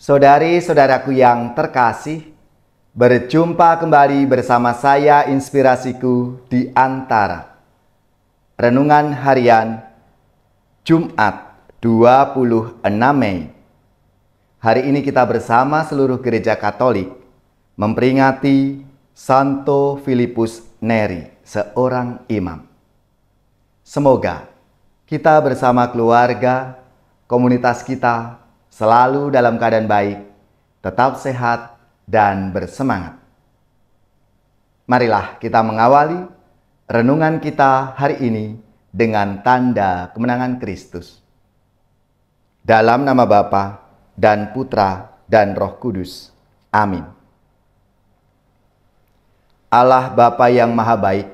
Saudari-saudaraku yang terkasih, berjumpa kembali bersama saya Inspirasiku di Antara. Renungan Harian Jumat 26 Mei. Hari ini kita bersama seluruh gereja Katolik memperingati Santo Filipus Neri, seorang imam. Semoga kita bersama keluarga, komunitas kita selalu dalam keadaan baik, tetap sehat, dan bersemangat. Marilah kita mengawali renungan kita hari ini dengan tanda kemenangan Kristus. Dalam nama Bapa dan Putra dan Roh Kudus. Amin. Allah Bapa yang Maha Baik,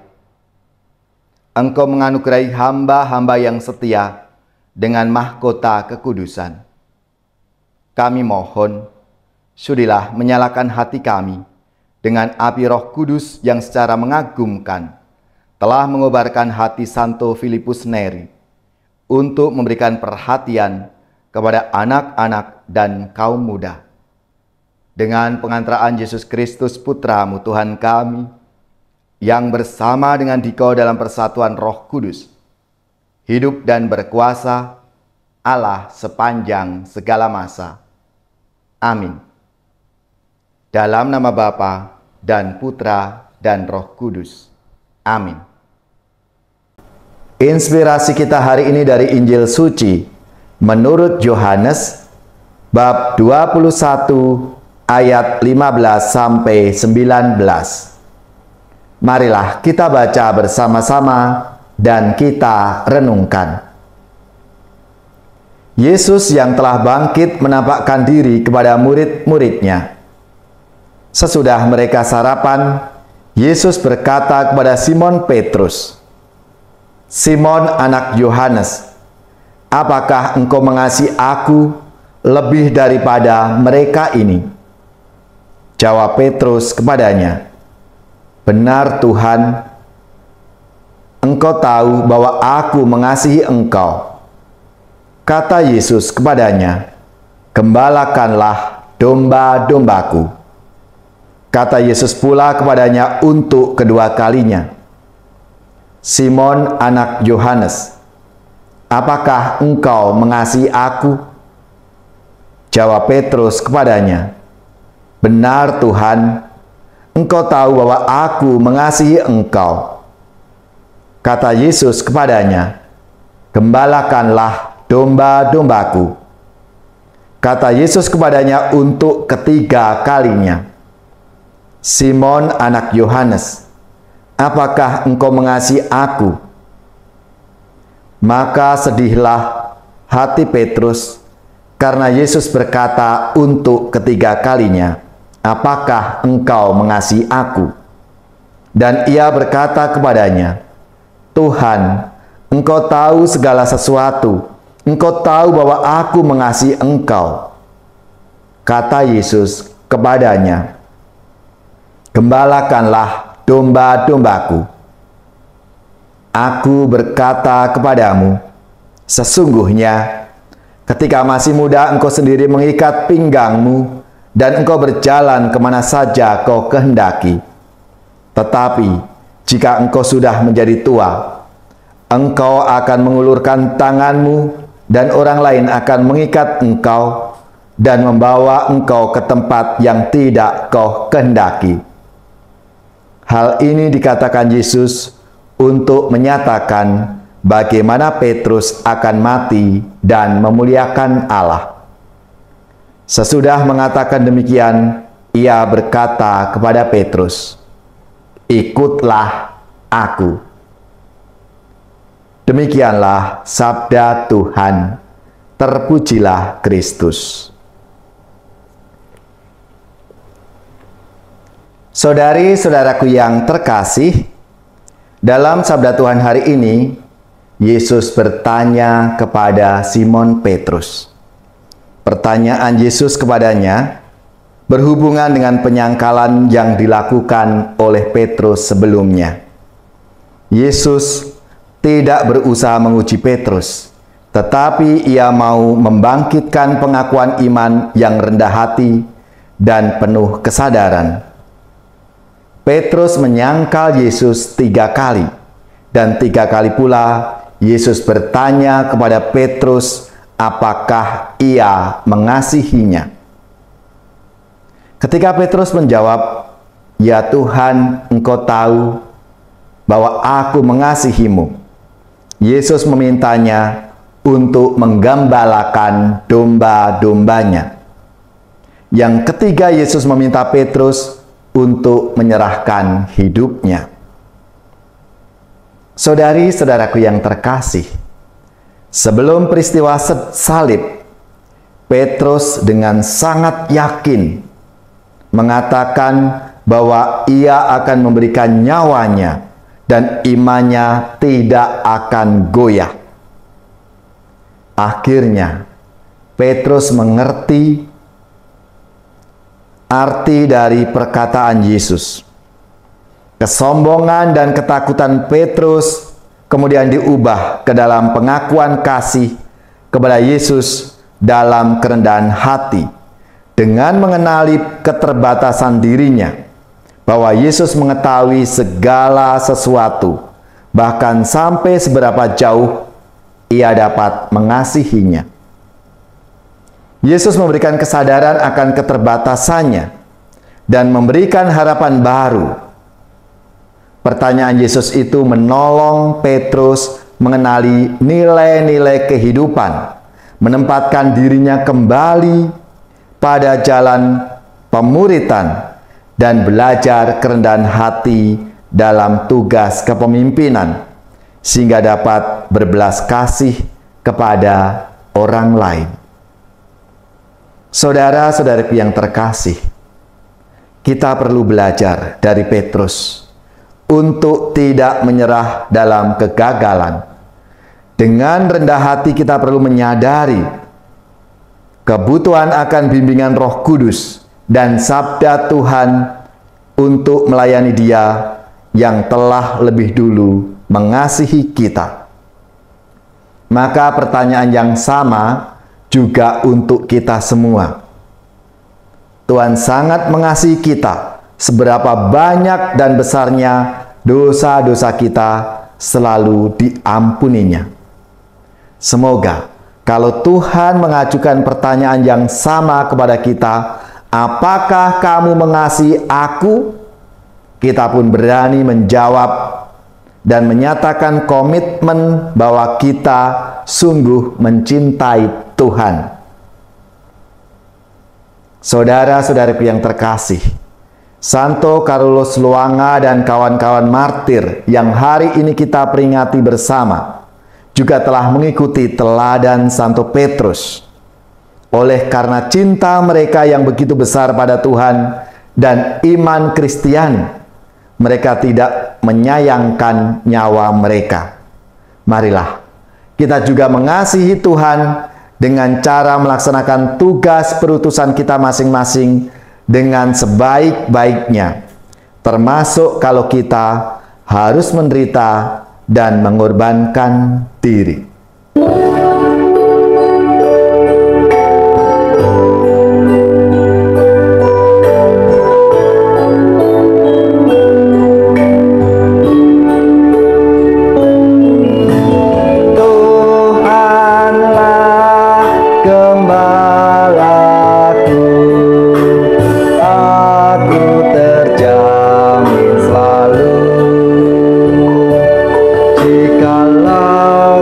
Engkau menganugerahi hamba-hamba yang setia dengan mahkota kekudusan. Kami mohon, sudilah menyalakan hati kami dengan api Roh Kudus yang secara mengagumkan telah mengobarkan hati Santo Filipus Neri untuk memberikan perhatian kepada anak-anak dan kaum muda. Dengan pengantaraan Yesus Kristus Putra-Mu Tuhan kami, yang bersama dengan Dikau dalam persatuan Roh Kudus, hidup dan berkuasa Allah sepanjang segala masa. Amin. Dalam nama Bapa dan Putra dan Roh Kudus. Amin. Inspirasi kita hari ini dari Injil Suci menurut Yohanes bab 21 ayat 15 sampai 19. Marilah kita baca bersama-sama dan kita renungkan. Yesus yang telah bangkit menampakkan diri kepada murid-muridnya. Sesudah mereka sarapan, Yesus berkata kepada Simon Petrus, "Simon anak Yohanes, apakah engkau mengasihi aku lebih daripada mereka ini?" Jawab Petrus kepadanya, "Benar Tuhan, Engkau tahu bahwa aku mengasihi Engkau." Kata Yesus kepadanya, "Gembalakanlah domba-dombaku." Kata Yesus pula kepadanya untuk kedua kalinya, "Simon anak Yohanes, apakah engkau mengasihi aku?" Jawab Petrus kepadanya, "Benar Tuhan, Engkau tahu bahwa aku mengasihi Engkau." Kata Yesus kepadanya, "Gembalakanlah domba-dombaku." Kata Yesus kepadanya untuk ketiga kalinya, "Simon anak Yohanes, apakah engkau mengasihi aku?" Maka sedihlah hati Petrus karena Yesus berkata untuk ketiga kalinya, "Apakah engkau mengasihi aku?" Dan ia berkata kepadanya, "Tuhan, Engkau tahu segala sesuatu. Engkau tahu bahwa aku mengasihi Engkau." Kata Yesus kepadanya, "Gembalakanlah domba-dombaku. Aku berkata kepadamu, sesungguhnya ketika masih muda engkau sendiri mengikat pinggangmu dan engkau berjalan kemana saja kau kehendaki. Tetapi jika engkau sudah menjadi tua, engkau akan mengulurkan tanganmu dan orang lain akan mengikat engkau dan membawa engkau ke tempat yang tidak kau kehendaki." Hal ini dikatakan Yesus untuk menyatakan bagaimana Petrus akan mati dan memuliakan Allah. Sesudah mengatakan demikian, ia berkata kepada Petrus, "Ikutlah aku." Demikianlah sabda Tuhan. Terpujilah Kristus. Saudari-saudaraku yang terkasih, dalam sabda Tuhan hari ini, Yesus bertanya kepada Simon Petrus. Pertanyaan Yesus kepadanya berhubungan dengan penyangkalan yang dilakukan oleh Petrus sebelumnya. Yesus tidak berusaha menguji Petrus, tetapi ia mau membangkitkan pengakuan iman yang rendah hati dan penuh kesadaran. Petrus menyangkal Yesus 3 kali, dan 3 kali pula Yesus bertanya kepada Petrus apakah ia mengasihinya. Ketika Petrus menjawab, "Ya Tuhan, Engkau tahu bahwa aku mengasihimu," Yesus memintanya untuk menggembalakan domba-dombanya. Yang ketiga, Yesus meminta Petrus untuk menyerahkan hidupnya. Saudari-saudaraku yang terkasih, sebelum peristiwa salib, Petrus dengan sangat yakin mengatakan bahwa ia akan memberikan nyawanya dan imannya tidak akan goyah. Akhirnya, Petrus mengerti arti dari perkataan Yesus. Kesombongan dan ketakutan Petrus kemudian diubah ke dalam pengakuan kasih kepada Yesus dalam kerendahan hati, dengan mengenali keterbatasan dirinya, bahwa Yesus mengetahui segala sesuatu, bahkan sampai seberapa jauh ia dapat mengasihinya. Yesus memberikan kesadaran akan keterbatasannya dan memberikan harapan baru. Pertanyaan Yesus itu menolong Petrus mengenali nilai-nilai kehidupan, menempatkan dirinya kembali pada jalan pemuritan, dan belajar kerendahan hati dalam tugas kepemimpinan, sehingga dapat berbelas kasih kepada orang lain. Saudara-saudariku yang terkasih, kita perlu belajar dari Petrus untuk tidak menyerah dalam kegagalan. Dengan rendah hati kita perlu menyadari kebutuhan akan bimbingan Roh Kudus dan sabda Tuhan untuk melayani Dia yang telah lebih dulu mengasihi kita. Maka pertanyaan yang sama juga untuk kita semua. Tuhan sangat mengasihi kita, seberapa banyak dan besarnya dosa-dosa kita selalu diampuninya. Semoga kalau Tuhan mengajukan pertanyaan yang sama kepada kita, apakah kamu mengasihi aku? Kita pun berani menjawab dan menyatakan komitmen bahwa kita sungguh mencintai Tuhan. Saudara-saudariku yang terkasih, Santo Carolus Luanga dan kawan-kawan martir yang hari ini kita peringati bersama juga telah mengikuti teladan Santo Petrus. Oleh karena cinta mereka yang begitu besar pada Tuhan dan iman Kristiani, mereka tidak menyayangkan nyawa mereka. Marilah kita juga mengasihi Tuhan dengan cara melaksanakan tugas perutusan kita masing-masing dengan sebaik-baiknya, termasuk kalau kita harus menderita dan mengorbankan diri. Jikalau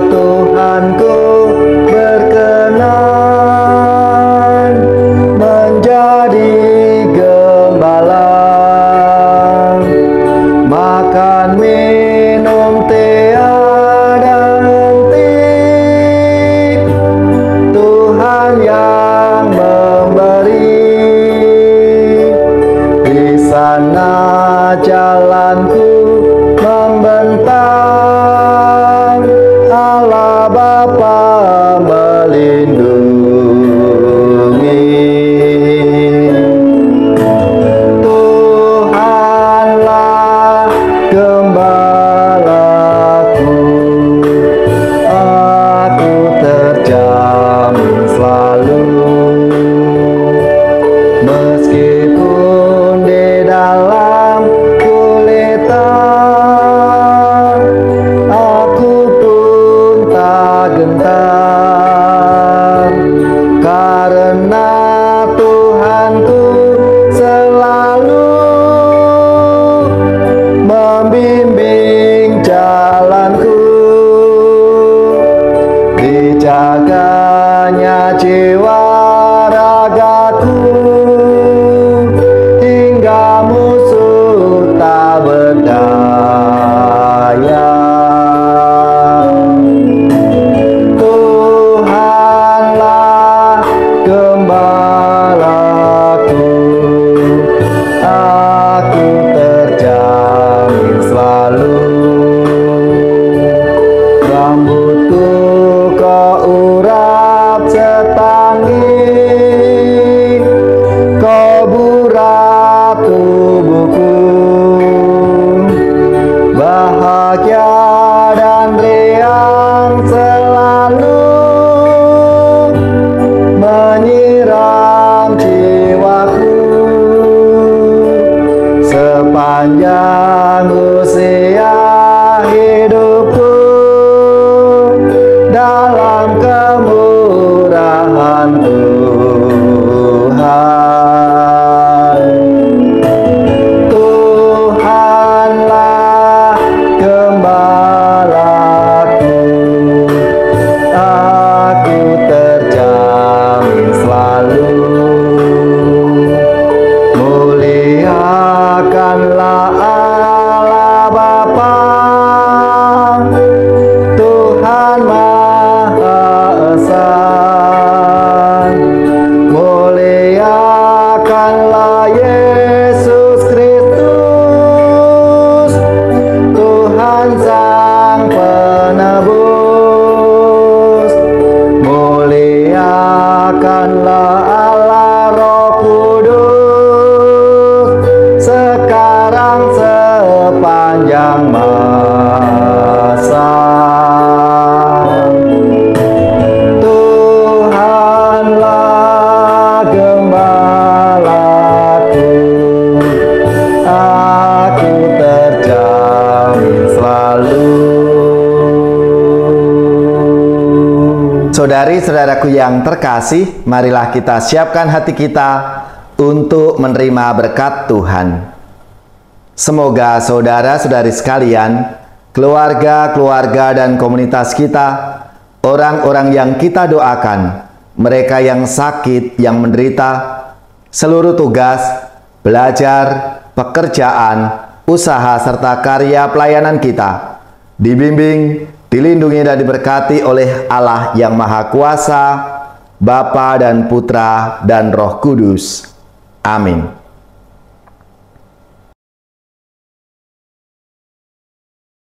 Tuhanku selalu membimbing jalanku, dijaganya jiwa ragaku hingga musuh tak berdaya. Tuhanlah gembalaku, aku terjamin selalu. Rambutku kau urap setangi, kau burat tubuhku, bahagia dan riang selalu menyiram jiwaku. Sepanjang usia hidupku dalam kemurahan Tuhan. Tuhanlah gembalaku, aku terjamin selalu. Muliakanlah Allah Bapa, Tuhan Maha Esa. Muliakanlah Yesus Kristus, Tuhan Sang Penebus. Muliakanlah Allah Roh Kudus, sekarang sepanjang masa. Tuhanlah gembalaku, aku terjamin selalu. Saudari-saudaraku yang terkasih, marilah kita siapkan hati kita untuk menerima berkat Tuhan. Semoga saudara-saudari sekalian, keluarga-keluarga dan komunitas kita, orang-orang yang kita doakan, mereka yang sakit, yang menderita, seluruh tugas, belajar, pekerjaan, usaha, serta karya pelayanan kita, dibimbing, dilindungi dan diberkati oleh Allah yang Maha Kuasa, Bapa dan Putra dan Roh Kudus. Amin.